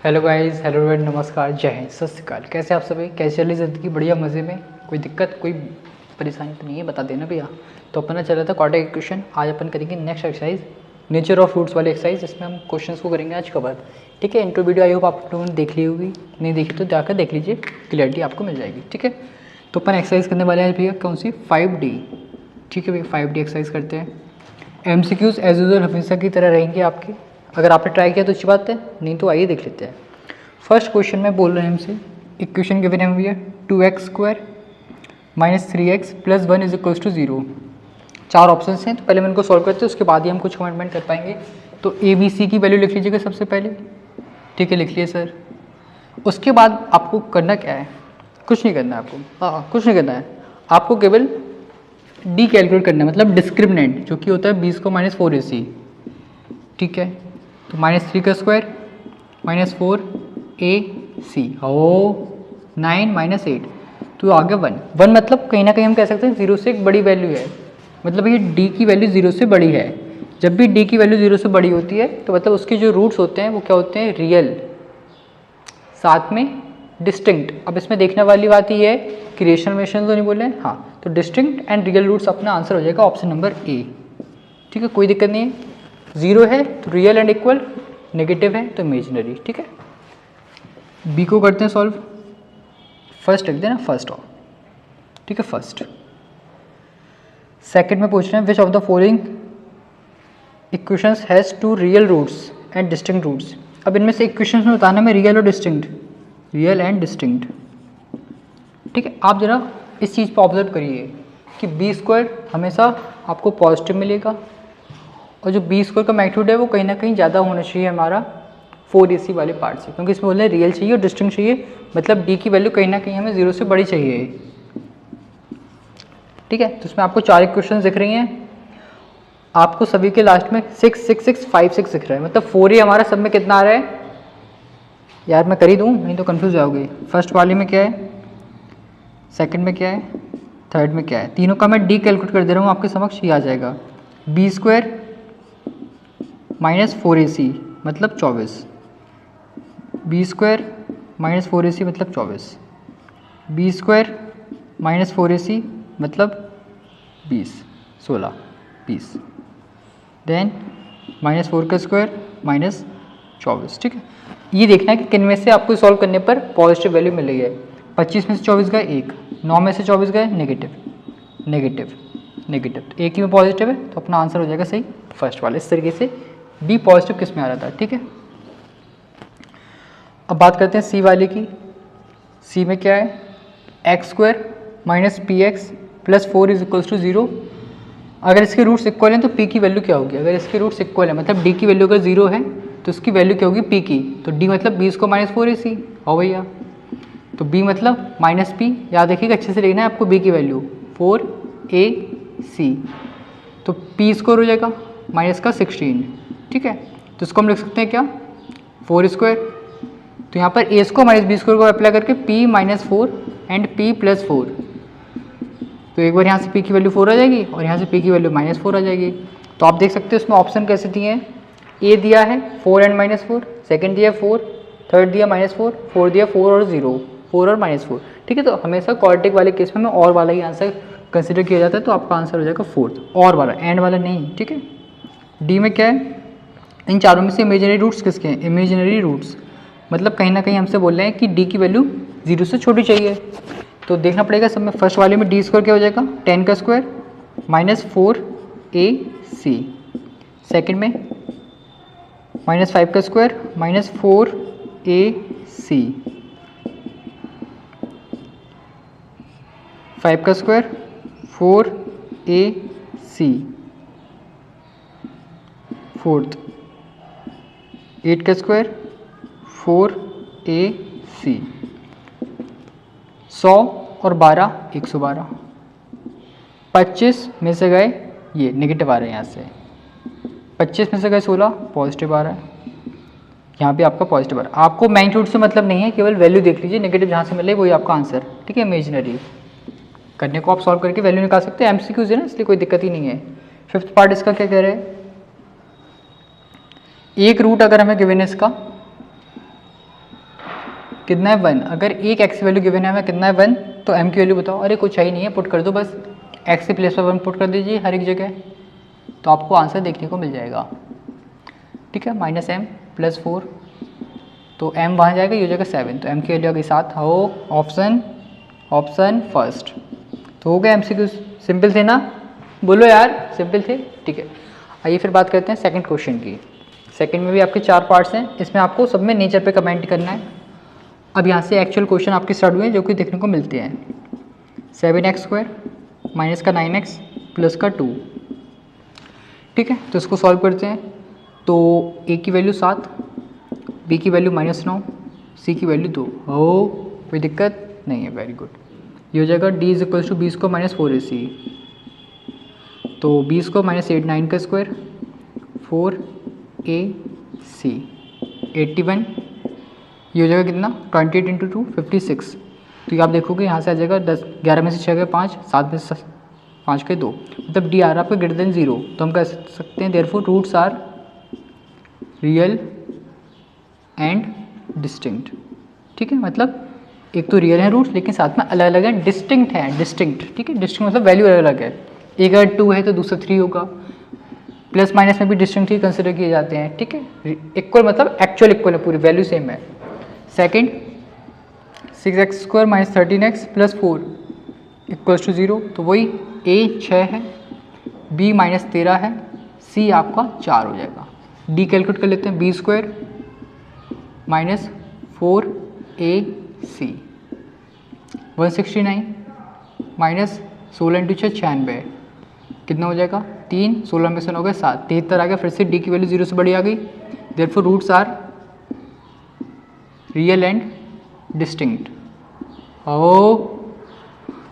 Hello guys, hello everyone, नमस्कार, जय हिंद, सत श्री अकाल। कैसे आप सभी? कैसे चल रही ज़िंदगी? बढ़िया, मज़े में? कोई दिक्कत, कोई परेशानी तो नहीं है? बता देना भैया। तो अपना चल रहा था क्वाड्रेटिक इक्वेशन। आज अपन करेंगे next exercise, nature of fruits वाली एक्सरसाइज। इसमें हम क्वेश्चंस को करेंगे आज कवर। ठीक है। इंट्रो वीडियो आई होप आप लोगों ने देख ली होगी, नहीं देखी तो जाकर देख लीजिए, क्लियरिटी आपको मिल जाएगी। ठीक है। तो अपन एक्सरसाइज करने वाले हैं भैया कौन सी? 5D। ठीक है भैया, 5D एक्सरसाइज करते हैं। MCQs एज यूजल हमेशा की तरह रहेंगे आपके। अगर आपने ट्राई किया तो अच्छी बात है, नहीं तो आइए देख लेते हैं। फर्स्ट क्वेश्चन में बोल रहे हैं हमसे, इक्वेशन गिवन है भैया 2x² - 3x + 1 = 0। चार ऑप्शन हैं, तो पहले मैं इनको सॉल्व करते हैं, उसके बाद ही हम कुछ कमेंटमेंट कर पाएंगे। तो ABC की वैल्यू लिख लीजिएगा सबसे पहले। ठीक है, लिख लिए सर। उसके बाद आपको करना क्या है? कुछ नहीं करना है आपको, कुछ नहीं करना है आपको, केवल D कैलकुलेट करना है, मतलब डिस्क्रिमिनेंट जो कि होता है 20 को -4AC। ठीक है, तो -3² -4AC हो 9 - 8, तो आगे 1 मतलब कहीं ना कहीं हम कह सकते हैं 0 से एक बड़ी वैल्यू है, मतलब ये D की वैल्यू 0 से बड़ी है। जब भी D की वैल्यू 0 से बड़ी होती है तो मतलब उसके जो रूट्स होते हैं वो क्या होते हैं? रियल, साथ में डिस्टिंक्ट। अब इसमें देखने वाली बात ये है कि रेशनल मेशन तो नहीं बोले, हाँ, तो डिस्टिंक्ट एंड रियल रूट्स अपना आंसर हो जाएगा ऑप्शन नंबर A। ठीक है, कोई दिक्कत नहीं है। 0 है तो रियल एंड इक्वल, नेगेटिव है तो इमेजिनरी। ठीक है, B को करते हैं सॉल्व। फर्स्ट लिख देना, फर्स्ट ऑफ। ठीक है, फर्स्ट। सेकंड में पूछ रहे हैं which of the following equations has 2 real roots and distinct roots. अब इनमें से इक्वेशंस में बताना में रियल और डिस्टिंक्ट, रियल एंड डिस्टिंक्ट। ठीक है, आप जरा इस चीज़ पर ऑब्जर्व करिए कि B² हमेशा आपको पॉजिटिव मिलेगा, और जो B² का मैग्नीट्यूड है वो कहीं ना कहीं ज़्यादा होना चाहिए हमारा 4AC वाले पार्ट से, क्योंकि इसमें बोल रहे हैं रियल चाहिए और डिस्टिंक्ट चाहिए, मतलब D की वैल्यू कहीं ना कहीं हमें 0 से बड़ी चाहिए। ठीक है, तो इसमें आपको 4 इक्वेशन दिख रही हैं। आपको सभी के लास्ट में 6 6 6 5 6 दिख रहा है, मतलब 4A हमारा सब में कितना आ रहा है? यार मैं कर ही दूँ, नहीं तो कन्फ्यूज जाओगे। फर्स्ट वाले में क्या है, सेकंड में क्या है, थर्ड में क्या है, तीनों का मैं D कैलकुलेट कर दे रहा हूँ आपके समक्ष, ये आ जाएगा B² - 4AC मतलब 24, B² - 4AC मतलब 24, B² - 4AC मतलब 20, 16, 20, देन -4² -24। ठीक है, ये देखना है कि किन में से आपको सॉल्व करने पर पॉजिटिव वैल्यू मिल रही है। 25 में से 24 गए 1, 9 में से 24 गए नेगेटिव, नेगेटिव, नेगेटिव, तो एक ही में पॉजिटिव है, तो अपना आंसर हो जाएगा सही फर्स्ट वाला। इस तरीके से B पॉजिटिव किस में आ रहा था। ठीक है, अब बात करते हैं C वाले की। C में क्या है? x² - px + 4 = 0। अगर इसके रूट्स इक्वल हैं तो P की वैल्यू क्या होगी? अगर इसके रूट्स इक्वल है मतलब D की वैल्यू अगर 0 है तो इसकी वैल्यू क्या होगी? P की। तो D मतलब 20 को -4AC हो भैया, तो B मतलब -P। याद रखिएगा, अच्छे से लिखना है आपको B की वैल्यू 4AC, तो P² हो जाएगा माइनस का 16। ठीक है, तो इसको हम लिख सकते हैं क्या? 4²। तो यहाँ पर A² - B² को अप्लाई करके P - 4 एंड P + 4, तो एक बार यहाँ से P की वैल्यू 4 आ जाएगी और यहाँ से P की वैल्यू -4 आ जाएगी। तो आप देख सकते हो इसमें ऑप्शन कैसे दिए हैं। A दिया है 4 एंड -4, सेकंड दिया 4, थर्ड दिया -4, फोर्थ दिया 4 और 0, 4 और -4। ठीक है, तो हमेशा क्वाड्रेटिक वाले केस में और वाला ही आंसर कंसिडर किया जाता है, तो आपका आंसर हो जाएगा फोर्थ, और वाला, एंड वाला नहीं। ठीक है, D में क्या है? इन चारों में से इमेजिनरी रूट्स किसके हैं? इमेजिनरी रूट्स, मतलब कहीं ना कहीं हमसे बोल रहे हैं कि D की वैल्यू 0 से छोटी चाहिए, तो देखना पड़ेगा सब में। फर्स्ट वाले में D² क्या हो जाएगा? 10² - 4AC, सेकंड में -5² - 4AC, 5² 4AC, फोर्थ 8² 4AC, 100 और 12 112। 25 में से गए, ये नेगेटिव आ रहे हैं यहाँ से, 25 में से गए 16 पॉजिटिव आ रहा है, यहाँ पे आपका पॉजिटिव आ रहा है। आपको मैग्नीट्यूड से मतलब नहीं है, केवल वैल्यू देख लीजिए, नेगेटिव जहाँ से मिले वही आपका आंसर। ठीक है, इमेजिनरी करने को आप सॉल्व करके वैल्यू निकाल सकते हैं, MCQs है ना, इसलिए कोई दिक्कत ही नहीं है। फिफ्थ पार्ट इसका क्या कह रहे हैं? एक रूट अगर हमें गिवन है इसका कितना है 1। अगर एक एक्स की वैल्यू गिवन है हमें कितना है 1, तो एम की वैल्यू बताओ। अरे कुछ है ही नहीं है, पुट कर दो बस, एक्स की प्लेस पर 1 पुट कर दीजिए हर एक जगह, तो आपको आंसर देखने को मिल जाएगा। ठीक है, माइनस एम प्लस 4, तो m वहाँ जाएगा, ये हो जाएगा 7, तो m की वैल्यू आ गई 7। हो ऑप्शन फर्स्ट। तो हो गया MCQ, सिंपल थे ना, बोलो यार सिंपल थे। ठीक है, आइए फिर बात करते हैं सेकंड क्वेश्चन की। सेकंड में भी आपके 4 पार्ट्स हैं, इसमें आपको सब में नेचर पे कमेंट करना है। अब यहाँ से एक्चुअल क्वेश्चन आपके स्टार्ट हुए हैं जो कि देखने को मिलते हैं। 7x² माइनस का 9x प्लस का 2। ठीक है, तो इसको सॉल्व करते हैं। तो a की वैल्यू 7, b की वैल्यू -9, c की वैल्यू 2। हो कोई दिक्कत नहीं है, वेरी गुड। ये हो जाएगा d is equals to b square minus 4ac, तो b स्क्वायर माइनस 8 9 का स्क्वायर 4ac 81। ये हो जाएगा कितना 28 इंटू 2 56। तो ये आप देखोगे यहाँ से आ जाएगा 10, 11 में से 6 गए 5, 7 में से 5 के 2, मतलब डी आ रहा है आपका ग्रेटर देन 0। तो हम कह सकते हैं therefore roots are real and distinct. ठीक है, मतलब एक तो रियल है रूट्स, लेकिन साथ में अलग अलग है, डिस्टिंक्ट है, डिस्टिंक्ट। ठीक है, डिस्टिंक्ट मतलब वैल्यू अलग अलग है, एक अगर 2 है तो दूसरा 3 होगा। प्लस माइनस में भी डिस्टिंक्ट ही कंसिडर किए जाते हैं। ठीक है, इक्वल मतलब एक्चुअल इक्वल है, पूरी वैल्यू सेम है। Second 6x² minus 13x plus 4 equals to 0, तो वही a 6 है, b माइनस 13 है, c आपका 4 हो जाएगा। d कैलकुलेट कर लेते हैं, b² minus 4ac 169 minus 16 into 6 96, कितना हो जाएगा 3, 16 में से 9 गए 7, 73 आ गया। फिर से d की वैल्यू 0 से बड़ी आ गई, therefore roots are real and distinct. ओ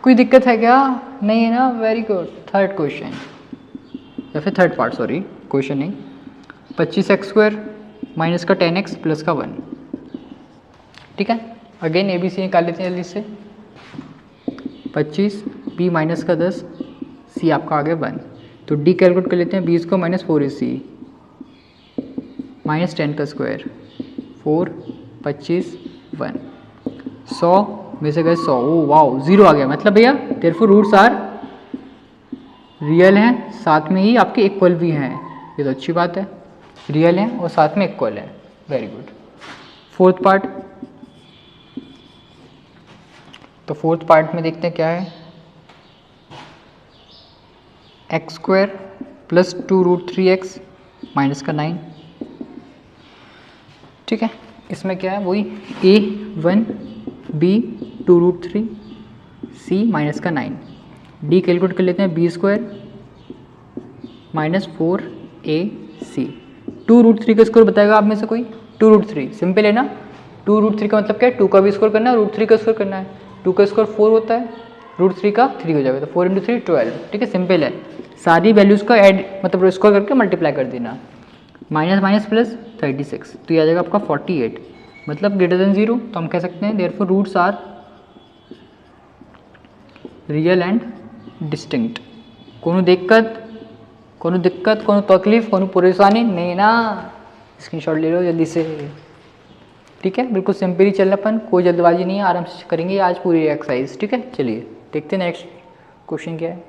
कोई दिक्कत है क्या? नहीं है ना, वेरी गुड। थर्ड क्वेश्चन या फिर थर्ड पार्ट, सॉरी क्वेश्चन नहीं। 25x² माइनस का 10x प्लस का 1। ठीक है, अगेन ABC निकाल लेते हैं जल्दी से। 25 b माइनस का 10 c आपका आ गया 1, तो d कैलकुलेट कर लेते हैं, b को माइनस 4ac माइनस 10 का स्क्वायर 4 25 1, 100 में से गए 100, ओ वाओ 0 आ गया। मतलब भैया देयरफॉर रूट्स आर रियल हैं, साथ में ही आपके इक्वल भी हैं, ये तो अच्छी बात है। रियल हैं और साथ में इक्वल है, वेरी गुड। फोर्थ पार्ट, तो फोर्थ पार्ट में देखते हैं क्या है। x² प्लस 2√3x माइनस का 9। ठीक है, इसमें क्या है, वही a1 b 2√3 c माइनस का 9। d कैलकुलेट कर लेते हैं, b² माइनस 4ac। 2√3 का स्कोर बताएगा आप में से कोई? 2√3 सिंपल है ना। 2√3 का मतलब क्या है, 2 का भी स्कोर करना है, √3 का स्कोर करना है। 2 का स्कोर 4 होता है, √3 का 3 हो जाएगा, तो 4 इंटू 3 12। ठीक है, सिंपल है। सारी वैल्यूज़ का ऐड मतलब स्कोर करके मल्टीप्लाई कर देना। माइनस माइनस प्लस 36, तो ये आ जाएगा आपका 48, मतलब ग्रेटर देन 0। तो हम कह सकते हैं therefore roots are real and distinct. कोनो दिक्कत, कोनो तकलीफ, कोनो परेशानी नहीं ना? स्क्रीनशॉट ले लो जल्दी से। ठीक है, बिल्कुल सिंपल ही चलना, अपन कोई जल्दबाजी नहीं है, आराम से करेंगे आज पूरी एक्सरसाइज। ठीक है, चलिए देखते हैं नेक्स्ट क्वेश्चन क्या है।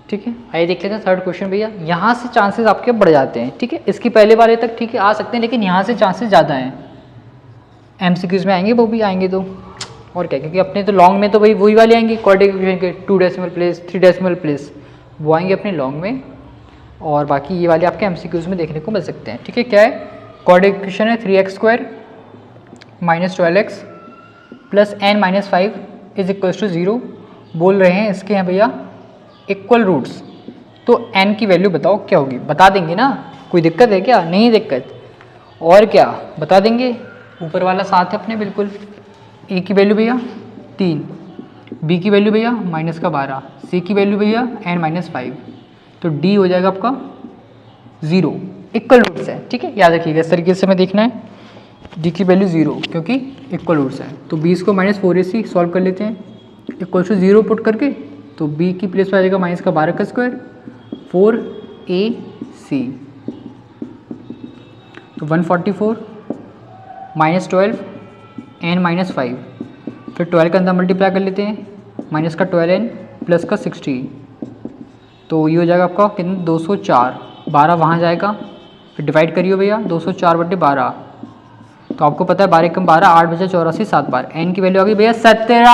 ठीक है, आइए देख लेते हैं थर्ड क्वेश्चन। भैया यहाँ से चांसेस आपके बढ़ जाते हैं। ठीक है, इसकी पहले वाले तक ठीक है आ सकते हैं, लेकिन यहाँ से चांसेस ज़्यादा हैं। MCQs में आएंगे, वो भी आएंगे तो और क्या, क्योंकि अपने तो लॉन्ग में तो भाई वही वाले आएंगे, क्वाड्रेटिक इक्वेशन के 2 डेसिमल प्लेस 3 डेसिमल प्लेस, वो आएंगे अपने लॉन्ग में। और बाकी ये वाले आपके MCQs में देखने को मिल सकते हैं। ठीक है, क्या है, क्वाड्रेटिक इक्वेशन है 3x² minus 12x plus n minus 5 is equals to 0। बोल रहे हैं इसके हैं भैया इक्वल रूट्स, तो n की वैल्यू बताओ क्या होगी? बता देंगे ना, कोई दिक्कत है क्या? नहीं दिक्कत, और क्या बता देंगे। ऊपर वाला साथ है अपने बिल्कुल। a की वैल्यू भैया 3, b की वैल्यू भैया माइनस का 12, c की वैल्यू भैया n माइनस 5, तो d हो जाएगा आपका 0। इक्वल रूट्स है। ठीक है, याद रखिएगा इस तरीके से हमें देखना है। d की वैल्यू 0 क्योंकि इक्वल रूट्स है, तो 20 को माइनस 4ac सॉल्व कर लेते हैं, इक्वल टू 0 पुट करके, तो b की प्लेस पर आ जाएगा माइनस का 12 का स्क्वायर 4ac, तो 144 माइनस 12 n-5, फिर 12 के अंदर मल्टीप्लाई कर लेते हैं, माइनस का 12n प्लस का 60, तो ये हो जाएगा आपका कितना 204, 12 वहाँ जाएगा, फिर डिवाइड करिए भैया 204/12, तो आपको पता है 12 कम 12, 8 बचा 84, 7 बार, n की वैल्यू आ गई भैया 17।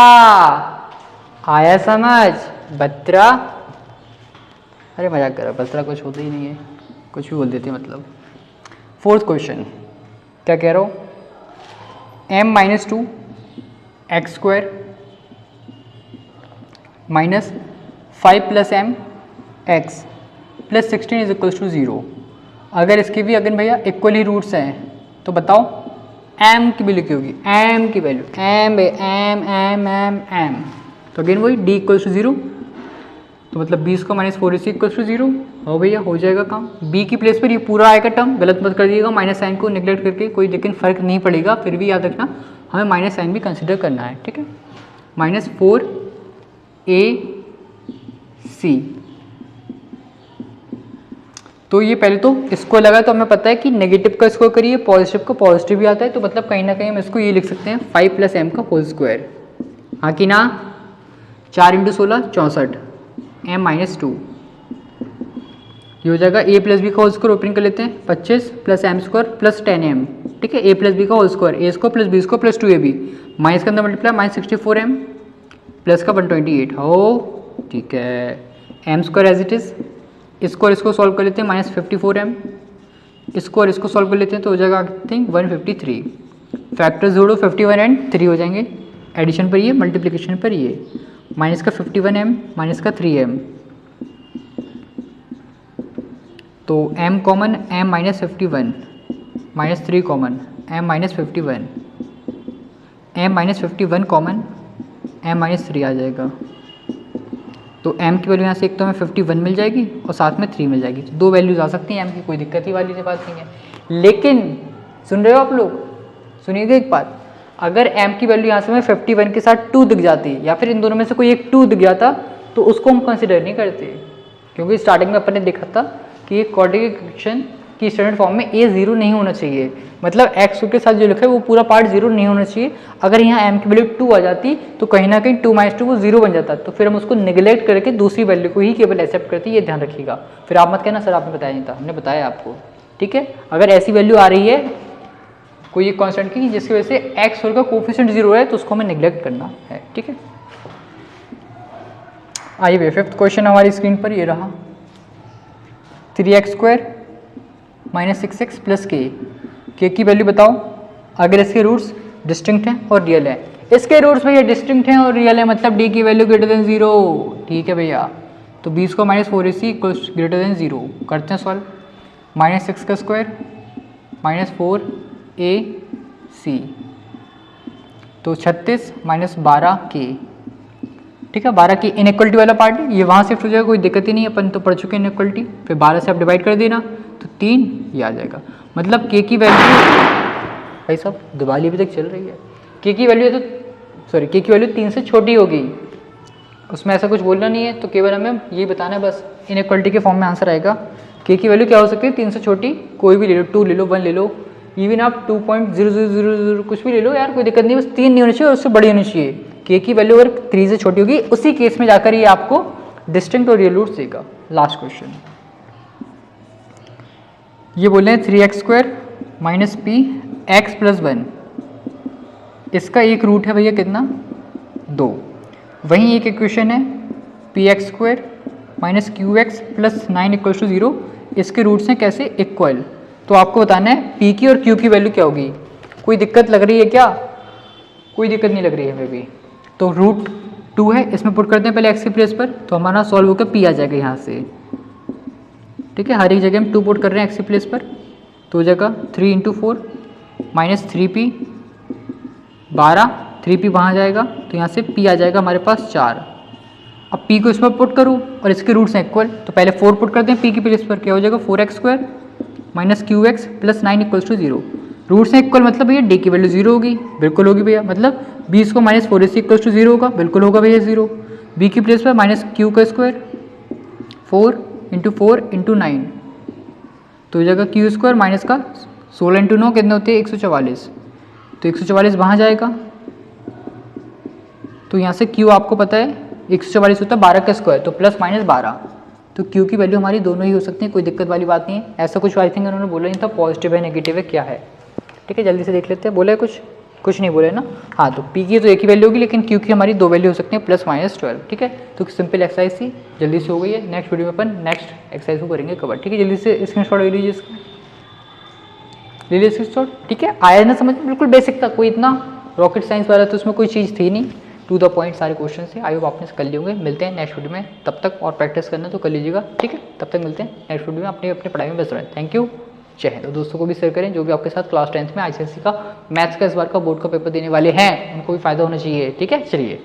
आया समझ? 17। अरे मजाक कर रहा, 17 कुछ होता ही नहीं है, कुछ भी बोल देते हैं मतलब। फोर्थ क्वेश्चन क्या कह रहा हूँ, m-2 x² minus 5 + m x plus 16 is equals to 0। अगर इसके भी अगर भैया इक्वली रूट्स हैं तो बताओ m की वैल्यू क्या होगी, m की वैल्यू m, तो अगेन वही d इक्वल्स टू 0, तो मतलब 20 को -4ac इक्वल्स टू 0। हो भैया हो जाएगा काम। b की प्लेस पर ये पूरा आएगा टर्म, गलत मत कर दिएगा, माइनस साइन को निगलेक्ट करके कोई लेकिन फ़र्क नहीं पड़ेगा, फिर भी याद रखना हमें माइनस साइन भी कंसिडर करना है, ठीक है। -4ac, तो ये पहले तो इसको लगा तो हमें पता है कि नेगेटिव का स्क्वायर करिए पॉजिटिव का पॉजिटिव भी आता है, तो मतलब कहीं ना कहीं हम इसको ये लिख सकते हैं 5 + m का होल स्क्वायर, हाँ कि ना। 4 × 16 64, m-2, ये हो जाएगा a + b का होल स्क्वायर, ओपनिंग कर लेते हैं 25 + m² + 10m, ठीक है। a + b का whole square, a² + b² + 2ab, minus के अंदर मल्टीप्लाई -64m प्लस का 128, हो ठीक है। m² एज इट इज़, इसको और इसको सॉल्व कर लेते हैं -54m, इसको और इसको सॉल्व कर लेते हैं तो हो जाएगा आई थिंक 153। फैक्टर जोड़ो 51 एंड 3 हो जाएंगे, एडिशन पर ये मल्टीप्लिकेशन पर ये, माइनस का 51m माइनस का 3m, तो m common m-51 -3 common m-51, m-51 common m-3 आ जाएगा, तो m की वैल्यू यहाँ से एक तो हमें 51 मिल जाएगी और साथ में 3 मिल जाएगी, तो 2 वैल्यूज आ सकती हैं m की, कोई दिक्कत ही वाली बात नहीं है। लेकिन सुन रहे हो आप लोग, सुनिएगा एक बात, अगर m की वैल्यू यहाँ से हमें 51 के साथ 2 दिख जाती या फिर इन दोनों में से कोई एक 2 दिख जाता तो उसको हम कंसिडर नहीं करते, क्योंकि स्टार्टिंग में अपन ने देखा था कि क्वाड्रेटिक इक्वेशन की स्टैंडर्ड फॉर्म में a 0 नहीं होना चाहिए, मतलब x के साथ जो लिखा है वो पूरा पार्ट 0 नहीं होना चाहिए। अगर यहाँ m की वैल्यू 2 आ जाती तो कहीं ना कहीं 2 - 2 वो 0 बन जाता, तो फिर हम उसको निगलेक्ट करके दूसरी वैल्यू को ही केवल एक्सेप्ट करते, ये ध्यान रखिएगा। फिर आप मत कहना सर आपने बताया नहीं था, हमने बताया आपको, ठीक है। अगर ऐसी वैल्यू आ रही है कोई एक कॉन्स्टेंट की जिसकी वजह से x का कोफिशिएंट 0 है तो उसको हमें निगलेक्ट करना है, ठीक है। आइए फिफ्थ क्वेश्चन हमारी स्क्रीन पर ये रहा, 3x² - 6x + k की वैल्यू बताओ अगर इसके रूट्स डिस्टिंक्ट हैं और रियल है। इसके रूट्स भैया डिस्टिंक्ट हैं और रियल है, मतलब d की वैल्यू >0, ठीक है भैया। तो 20 को -4ac इक्वल्स >0 करते हैं सॉल्व, -6 का स्क्वायर -4ac, तो 36 - 12k, ठीक है। 12 की इनइक्वलिटी वाला पार्ट ये वहाँ शिफ्ट हो जाएगा, कोई दिक्कत ही नहीं है, अपन तो पढ़ चुके हैं इनइक्वलिटी। फिर 12 से आप डिवाइड कर देना तो 3 ये आ जाएगा, मतलब k की वैल्यू, भाई साहब दिवाली अभी तक चल रही है, k की वैल्यू तो सॉरी k की वैल्यू 3 से छोटी होगी, उसमें ऐसा कुछ बोलना नहीं है, तो केवल हमें ये बताना है बस, इनइक्वलिटी के फॉर्म में आंसर आएगा। k की वैल्यू क्या हो सकती है 3 से छोटी, कोई भी ले लो, 2 ले लो, 1 ले लो, इवन आप 2.0000 कुछ भी ले लो यार, कोई दिक्कत नहीं, बस 3 नहीं होनी चाहिए और उससे बड़ी होनी चाहिए। k की वैल्यू अगर 3 से छोटी होगी उसी केस में जाकर ये आपको डिस्टिंक्ट और रियल रूट्स देगा। लास्ट क्वेश्चन ये बोले हैं 3x² - p x + 1, इसका एक रूट है भैया कितना 2, वहीं एक इक्वेशन है px² - qx + 9 = 0, इसके रूट्स हैं कैसे इक्वल, तो आपको बताना है p की और q की वैल्यू क्या होगी। कोई दिक्कत लग रही है क्या? कोई दिक्कत नहीं लग रही है हमें भी, तो √2 है, इसमें पुट करते हैं पहले x की प्लेस पर, तो हमारा सॉल्व होकर p आ जाएगा यहाँ से, ठीक है। हर एक जगह हम 2 पुट कर रहे हैं x की प्लेस पर, तो हो जाएगा 3 × 4 -3p 12, 3p वहाँ जाएगा तो यहाँ से p आ जाएगा हमारे पास 4। अब p को इसमें पुट करूँ और इसके रूट्स हैं इक्वल, तो पहले 4 पुट करते हैं p की प्लेस पर, क्या हो जाएगा 4x² - qx + 9 = 0, रूट्स हैं इक्वल, मतलब भैया d की वैल्यू 0 होगी, बिल्कुल होगी भैया, मतलब 20 को -4ac = 0 होगा, बिल्कुल होगा भैया 0। b की प्लेस पर -q² 4 × 4 × 9, तो हो जाएगा q² माइनस का 16 × 9 कितने होते हैं 144, तो 144 वहाँ जाएगा, तो यहाँ से Q आपको पता है 144 होता है 12 का स्क्वायर, तो प्लस माइनस 12, तो Q की वैल्यू हमारी दोनों ही हो सकती है, कोई दिक्कत वाली बात नहीं है। ऐसा कुछ आई थिंक उन्होंने बोला नहीं था पॉजिटिव है नेगेटिव है क्या है, ठीक है जल्दी से देख लेते हैं। बोला है कुछ नहीं बोले ना। हाँ, तो P की तो एक ही वैल्यू होगी, लेकिन Q की हमारी दो वैल्यू हो सकती हैं, प्लस माइनस 12, ठीक है। तो सिंपल एक्सरसाइज थी, जल्दी से हो गई है। नेक्स्ट वीडियो में अपन नेक्स्ट एक्सरसाइज को करेंगे कवर, ठीक है। जल्दी से स्क्रीनशॉट ले लीजिए इसका, ले लीजिए स्क्रीनशॉट, ठीक है। आया ना समझ में, बिल्कुल बेसिक था, कोई इतना रॉकेट साइंस वाला तो उसमें कोई चीज़ थी नहीं, टू द पॉइंट सारे क्वेश्चन थे। आई होप आपने कर लिए होंगे। मिलते हैं नेक्स्ट वीडियो में, तब तक और प्रैक्टिस करना तो कर लीजिएगा, ठीक है। तब तक मिलते हैं नेक्स्ट वीडियो में, अपनी अपनी पढ़ाई में व्यस्त रहें। थैंक यू, जय हिंद। दोस्तों को भी शेयर करें जो भी आपके साथ क्लास 10th में ICSE का मैथ्स का इस बार का बोर्ड का पेपर देने वाले हैं, उनको भी फायदा होना चाहिए, ठीक है। चलिए।